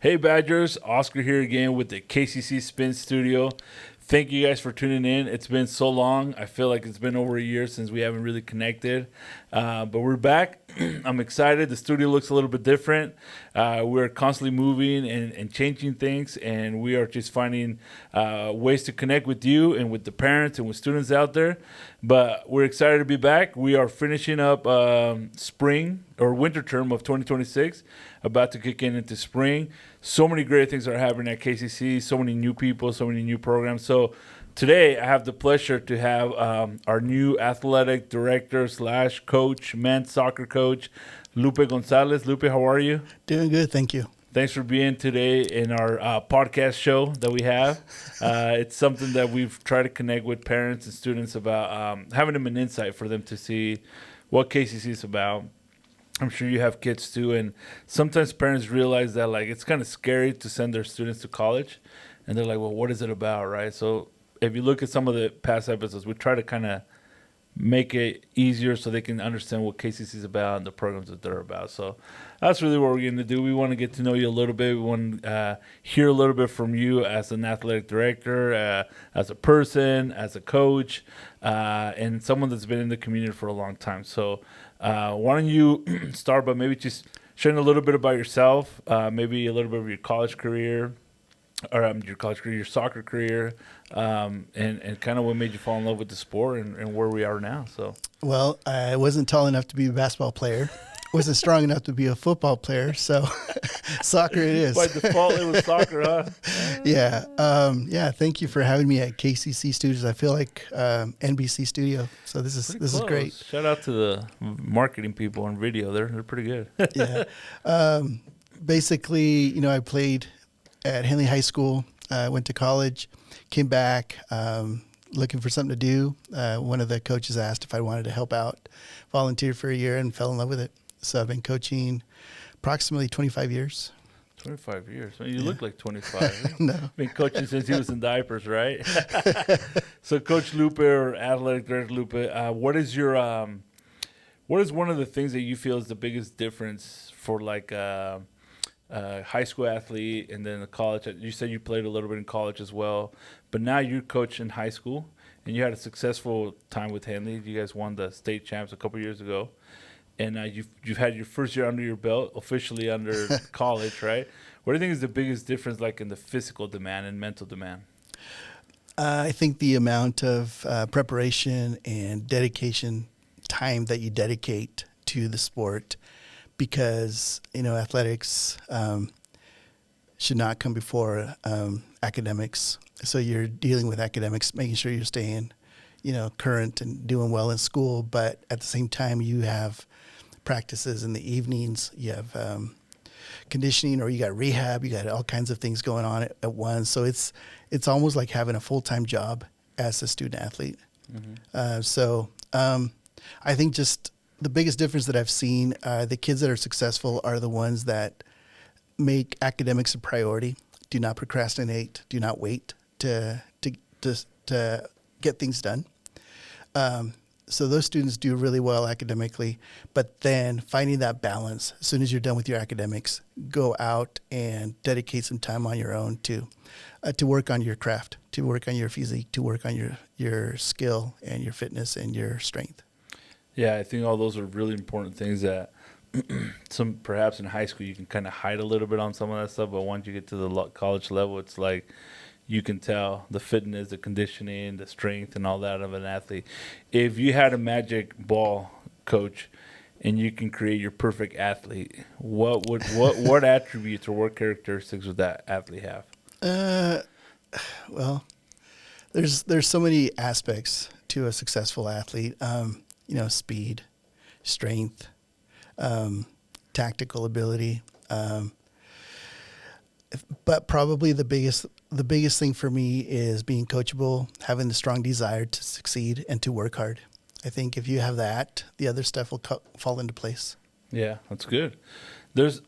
Hey Badgers, Oscar here again with the KCC SPIN studio. Thank you guys for tuning in. It's been so long. I feel like it's been over a year since we haven't really connected. But we're back. I'm excited. The studio looks a little bit different. We're constantly moving and changing things, and we are just finding ways to connect with you and with the parents and with students out there. But we're excited to be back. We are finishing up spring or winter term of 2026, about to kick into spring. So many great things are happening at KCC, so many new people, so many new programs. So today I have the pleasure to have our new athletic director / coach, men's soccer coach, Lupe Gonzalez. Lupe, how are you? Doing good, thank you. Thanks for being today in our podcast show that we have. It's something that we've tried to connect with parents and students about, having them an insight for them to see what KCC is about. I'm sure you have kids too, and sometimes parents realize that like it's kind of scary to send their students to college, and they're like, well, what is it about, right? So if you look at some of the past episodes, we try to kind of make it easier so they can understand what KCC is about and the programs that they're about. So that's really what we're going to do. We want to get to know you a little bit. We want to hear a little bit from you as an athletic director, as a person, as a coach, and someone that's been in the community for a long time. So why don't you start by maybe just sharing a little bit about yourself, maybe a little bit of your college career, or your soccer career, and kind of what made you fall in love with the sport and where we are now. So, well, I wasn't tall enough to be a basketball player. Wasn't strong enough to be a football player, so soccer it is. By default, it was soccer, huh? Yeah. Thank you for having me at KCC Studios. I feel like NBC Studio, so this is great. Shout out to the marketing people on video. They're pretty good. Yeah. Basically, I played at Henley High School. Went to college, came back looking for something to do. One of the coaches asked if I wanted to help out, volunteered for a year, and fell in love with it. So I've been coaching approximately 25 years. 25 years. Well, you look like 25. No. Been coaching since he was in diapers, right? So Coach Lupe, or Athletic Director Lupe, what is one of the things that you feel is the biggest difference for like high school athlete and then the college? You said you played a little bit in college as well, but now you coach in high school, and you had a successful time with Henley. You guys won the state champs a couple years ago, and you've had your first year under your belt, officially under college, right? What do you think is the biggest difference, like in the physical demand and mental demand? I think the amount of preparation and dedication, time that you dedicate to the sport, because athletics should not come before academics. So you're dealing with academics, making sure you're staying current and doing well in school, but at the same time you have practices in the evenings, you have conditioning, or you got rehab, you got all kinds of things going on at once. So it's almost like having a full-time job as a student athlete. Mm-hmm. I think just the biggest difference that I've seen, the kids that are successful are the ones that make academics a priority, do not procrastinate, do not wait to get things done. So those students do really well academically, but then finding that balance, as soon as you're done with your academics, go out and dedicate some time on your own to work on your craft, to work on your physique, to work on your skill and your fitness and your strength. Yeah, I think all those are really important things that perhaps in high school you can kind of hide a little bit on some of that stuff, but once you get to the college level, it's like you can tell the fitness, the conditioning, the strength, and all that of an athlete. If you had a magic ball, Coach, and you can create your perfect athlete, what attributes or what characteristics would that athlete have? Well, there's so many aspects to a successful athlete. Speed, strength, tactical ability. But probably the biggest thing for me is being coachable, having the strong desire to succeed and to work hard. I think if you have that, the other stuff will fall into place. Yeah, that's good. There's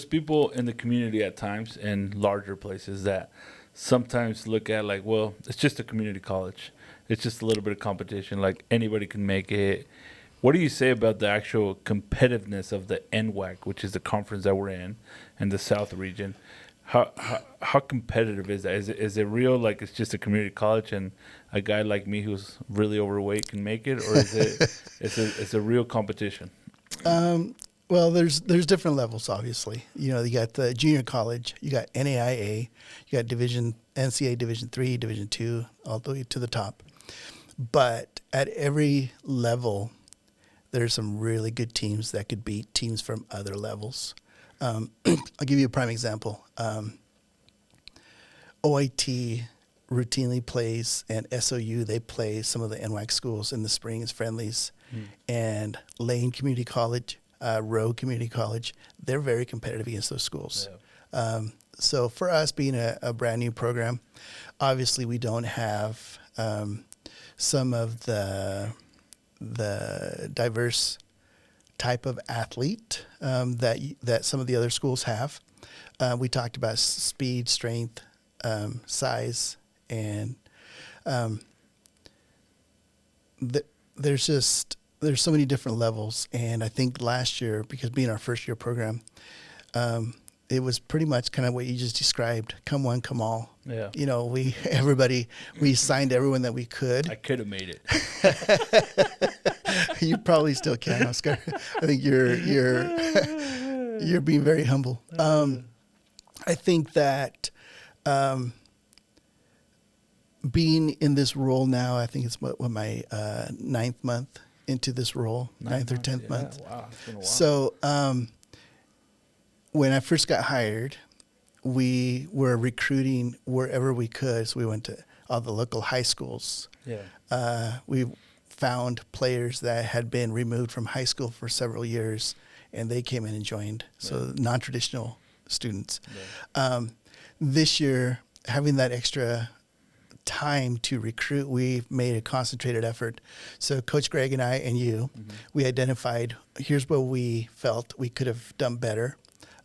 people in the community at times in larger places that sometimes look at like, well, it's just a community college. It's just a little bit of competition. Like anybody can make it. What do you say about the actual competitiveness of the NWAC, which is the conference that we're in the South region? how competitive is that? Is it real? Like it's just a community college and a guy like me who's really overweight can make it, or is it it's a real competition? Well, there's different levels, obviously. You know, you got the junior college, you got NAIA, you got NCAA Division 3, Division 2, all the way to the top. But at every level, there's some really good teams that could beat teams from other levels. I'll give you a prime example. OIT routinely plays, and SOU, they play some of the NWAC schools in the spring as friendlies. And Lane Community College, Rowe Community College, they're very competitive against those schools. Yeah. So for us being a brand new program, obviously we don't have some of the diverse type of athlete that some of the other schools have. We talked about speed, strength, size, and there's so many different levels. And I think last year, because being our first year program, it was pretty much kind of what you just described. Come one, come all. Yeah. You know, we signed everyone that we could. I could have made it. You probably still can, Oscar. I think you're being very humble. I think that being in this role now, I think it's what my ninth month into this role, ninth or 10th month. Wow, it's been a while. So when I first got hired, we were recruiting wherever we could. So we went to all the local high schools. Yeah. We found players that had been removed from high school for several years, and they came in and joined. So non-traditional students. Yeah. This year, having that extra time to recruit, we made a concentrated effort. So Coach Greg and I and you, we identified, here's what we felt we could have done better.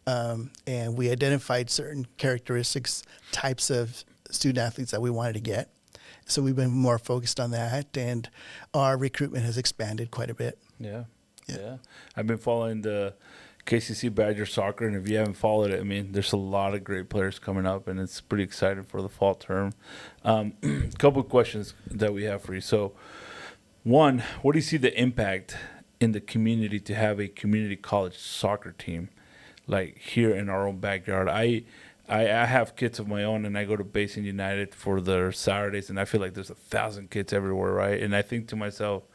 And we identified certain characteristics, types of student athletes that we wanted to get. So we've been more focused on that, and our recruitment has expanded quite a bit. Yeah. I've been following the KCC Badger Soccer, and if you haven't followed it, I mean, there's a lot of great players coming up, and it's pretty exciting for the fall term. Couple of questions that we have for you. So, one, what do you see the impact in the community to have a community college soccer team, like here in our own backyard? I have kids of my own, and I go to Basin United for their Saturdays, and I feel like there's 1,000 kids everywhere, right? And I think to myself,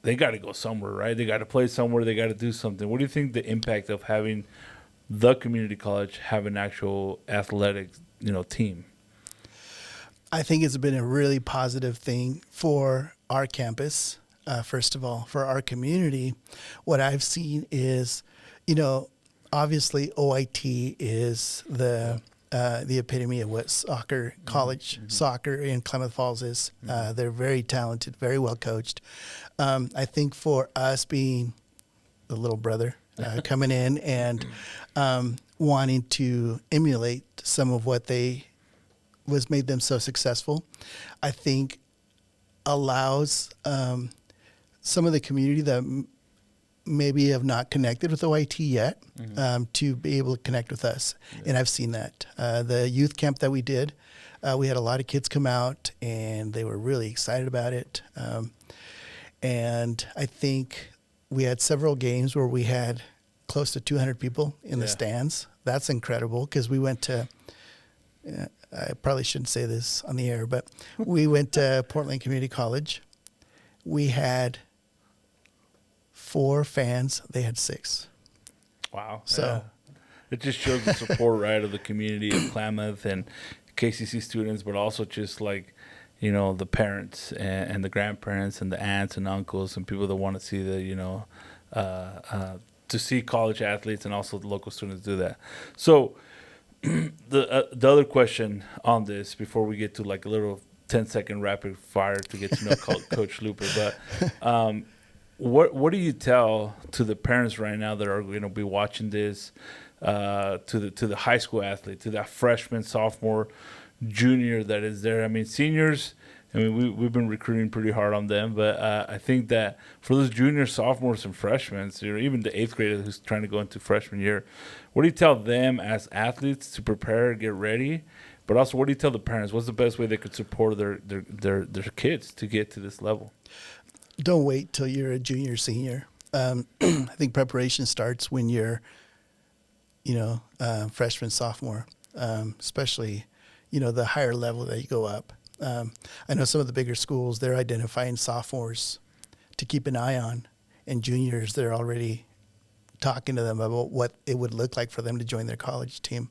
they got to go somewhere, right? They got to play somewhere. They got to do something. What do you think the impact of having the community college have an actual athletic, team? I think it's been a really positive thing for our campus. First of all, for our community, what I've seen is, obviously OIT is the epitome of what soccer, college soccer in Klamath Falls is. They're very talented, very well coached. I think for us being the little brother coming in and wanting to emulate some of what was made them so successful, I think allows some of the community that maybe have not connected with OIT yet to be able to connect with us. Yeah. And I've seen that. The youth camp that we did, we had a lot of kids come out, and they were really excited about it. And I think we had several games where we had close to 200 people in the stands. That's incredible, because we went to, I probably shouldn't say this on the air, but we went to Portland Community College. We had 4 fans. They had 6. Wow. So it just shows the support, right, of the community of Klamath and KCC students, but also just like, the parents and the grandparents and the aunts and uncles and people that want to see to see college athletes and also the local students do that. So the other question on this, before we get to like a little 10-second rapid fire to get to know Coach Luper, but what do you tell to the parents right now that are going to be watching this, to the high school athlete, to that freshman, sophomore, junior that is there? I mean, seniors, I mean, we've been recruiting pretty hard on them, but I think that for those juniors, sophomores, and freshmen, or even the eighth grader who's trying to go into freshman year, what do you tell them as athletes to prepare, get ready? But also, what do you tell the parents? What's the best way they could support their kids to get to this level? Don't wait till you're a junior, senior. I think preparation starts when you're, freshman, sophomore, especially, the higher level that you go up. I know some of the bigger schools, they're identifying sophomores to keep an eye on, and juniors, they're already talking to them about what it would look like for them to join their college team.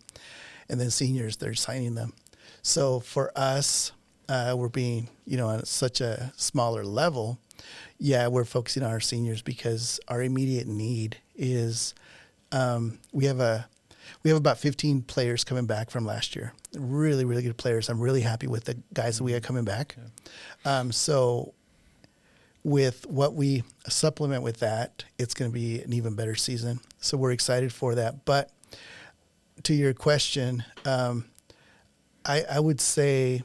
And then seniors, they're signing them. So for us, we're being, on such a smaller level. Yeah, we're focusing on our seniors because our immediate need is we have about 15 players coming back from last year. Really, really good players. I'm really happy with the guys that we got coming back. Okay. So with what we supplement with that, it's going to be an even better season. So we're excited for that. But to your question, I would say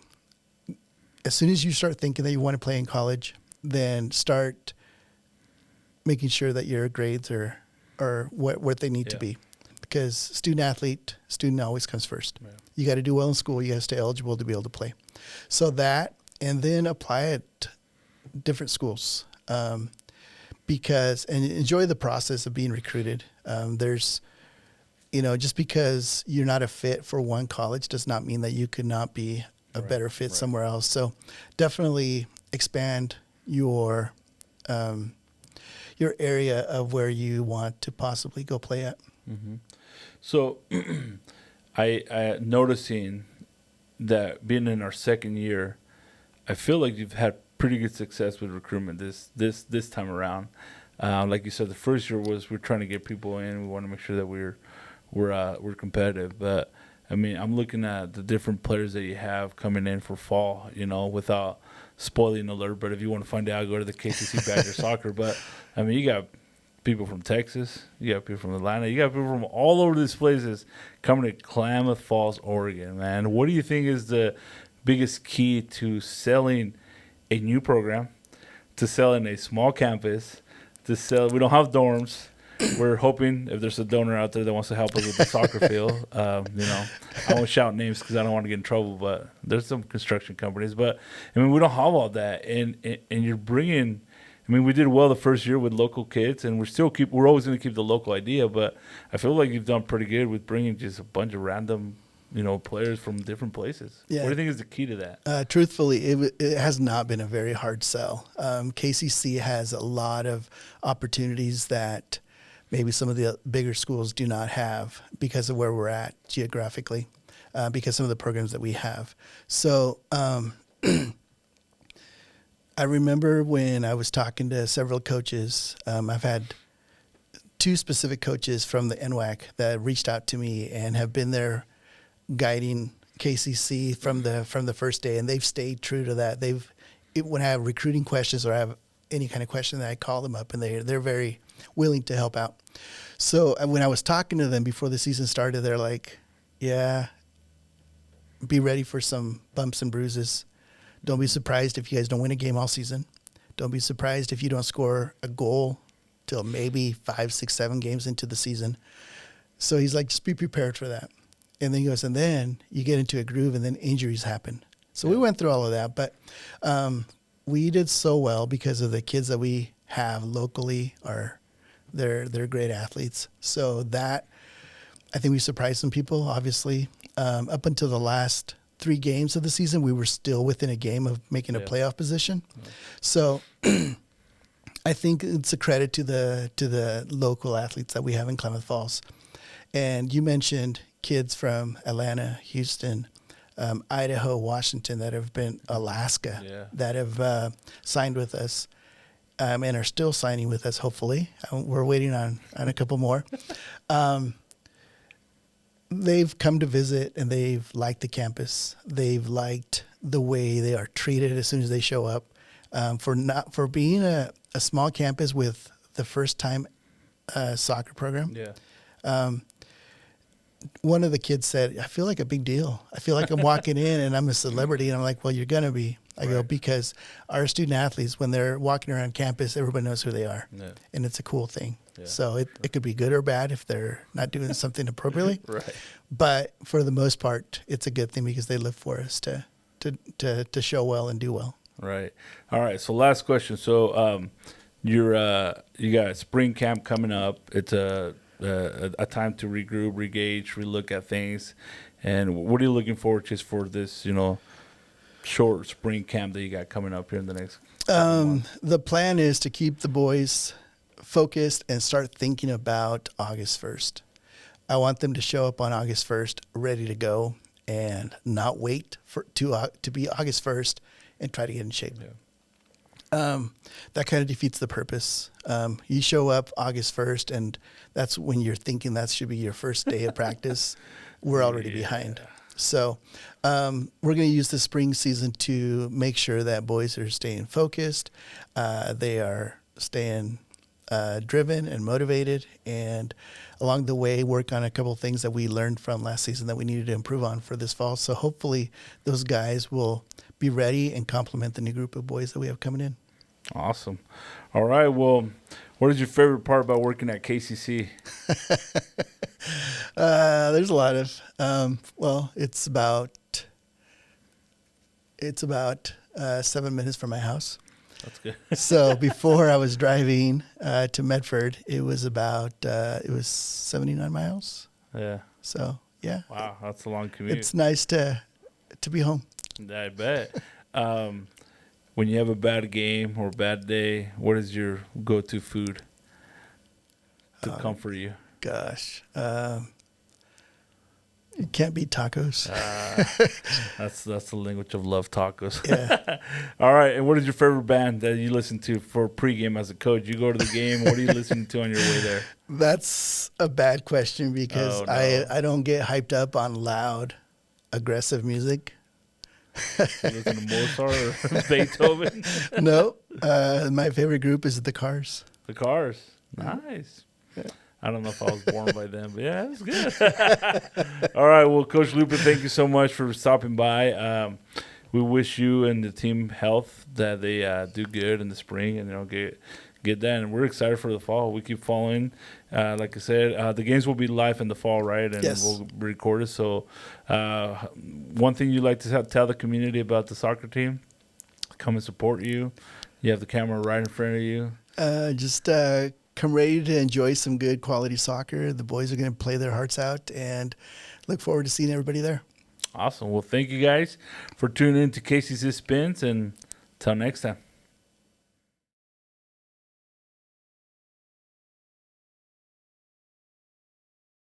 as soon as you start thinking that you want to play in college, then start making sure that your grades are what they need to be. Because student always comes first. Yeah. You got to do well in school. You got to stay eligible to be able to play. So that, and then apply it different schools. Because, and enjoy the process of being recruited. There's, just because you're not a fit for one college does not mean that you could not be a better fit somewhere else. So definitely expand your area of where you want to possibly go play at. Mm-hmm. So I noticing that being in our second year, I feel like you've had pretty good success with recruitment this time around. Like you said, the first year we're trying to get people in. We want to make sure that we're competitive. But I mean, I'm looking at the different players that you have coming in for fall. Without spoiling alert. But if you want to find out, go to the KCC Badger Soccer. But I mean, you got people from Texas, you got people from Atlanta, you got people from all over these places coming to Klamath Falls, Oregon, man. What do you think is the biggest key to selling a new program, to selling a small campus, to sell? We don't have dorms. We're hoping if there's a donor out there that wants to help us with the soccer field, I won't shout names because I don't want to get in trouble, but there's some construction companies. But, I mean, we don't have all that. And you're bringing – I mean, we did well the first year with local kids, and we're always going to keep the local idea, but I feel like you've done pretty good with bringing just a bunch of random, players from different places. Yeah. What do you think is the key to that? Truthfully, it has not been a very hard sell. KCC has a lot of opportunities that maybe some of the bigger schools do not have because of where we're at geographically, because some of the programs that we have. So I remember when I was talking to several coaches, I've had two specific coaches from the NWAC that reached out to me and have been there guiding KCC from the first day, and they've stayed true to that. When I have recruiting questions or I have any kind of question, that I call them up, and they're very willing to help out. So when I was talking to them before the season started, they're like, yeah, be ready for some bumps and bruises. Don't be surprised if you guys don't win a game all season. Don't be surprised if you don't score a goal till maybe 5, 6, 7 games into the season. So he's like, just be prepared for that. And then he goes, and then you get into a groove, and then injuries happen. So we went through all of that, but we did so well because of the kids that we have locally they're great athletes. So that, I think we surprised some people, obviously. Up until the last 3 games of the season, we were still within a game of making a playoff position. Yeah. So I think it's a credit to the local athletes that we have in Klamath Falls. And you mentioned kids from Atlanta, Houston, Idaho, Washington, that have been Alaska, that have signed with us and are still signing with us, hopefully. We're waiting on a couple more. They've come to visit, and they've liked the campus. They've liked the way they are treated as soon as they show up. For being a small campus with the first time soccer program. Yeah. One of the kids said, I feel like a big deal. I feel like I'm walking in and I'm a celebrity. And I'm like, well, you're going to be. I go because our student athletes, when they're walking around campus, everybody knows who they are. Yeah. And it's a cool thing. Yeah, so it could be good or bad if they're not doing something appropriately. Right. But for the most part, it's a good thing because they live for us to show well and do well. Right. All right. So last question. So you got spring camp coming up. It's a time to regroup, regauge, relook at things. And what are you looking forward to for this, short spring camp that you got coming up here in the next couple months? The plan is to keep the boys focused and start thinking about August 1st. I want them to show up on August 1st ready to go and not wait to be August 1st and try to get in shape. Yeah. That kind of defeats the purpose. You show up August 1st, and that's when you're thinking that should be your first day of practice. We're already behind. So we're going to use the spring season to make sure that boys are staying focused. They are staying driven and motivated, and along the way work on a couple of things that we learned from last season that we needed to improve on for this fall. So hopefully those guys will be ready and complement the new group of boys that we have coming in. Awesome. All right. Well, what is your favorite part about working at KCC? There's a lot of, it's about 7 minutes from my house. That's good. So before I was driving to Medford, it was 79 miles. Yeah. So yeah. Wow, that's a long commute. It's nice to be home. I bet. When you have a bad game or a bad day, what is your go-to food to comfort you? Gosh, it can't be tacos. That's the language of love, tacos. Yeah. All right, and what is your favorite band that you listen to for pregame as a coach? You go to the game, what are you listening to on your way there? That's a bad question because I don't get hyped up on loud, aggressive music. You listen to Mozart or Beethoven? No, my favorite group is the Cars. The Cars. Nice. Yeah. I don't know if I was born by then, but yeah, that's good. All right, well, Coach Lupe, thank you so much for stopping by. We wish you and the team health, that they do good in the spring and get that. And we're excited for the fall. We keep following. Like I said, the games will be live in the fall, right? And yes. We'll record it. So one thing you'd like to tell the community about the soccer team, come and support you. You have the camera right in front of you. Just come ready to enjoy some good quality soccer. The boys are going to play their hearts out, and look forward to seeing everybody there. Awesome. Well, thank you guys for tuning in to KCC Spins, and until next time.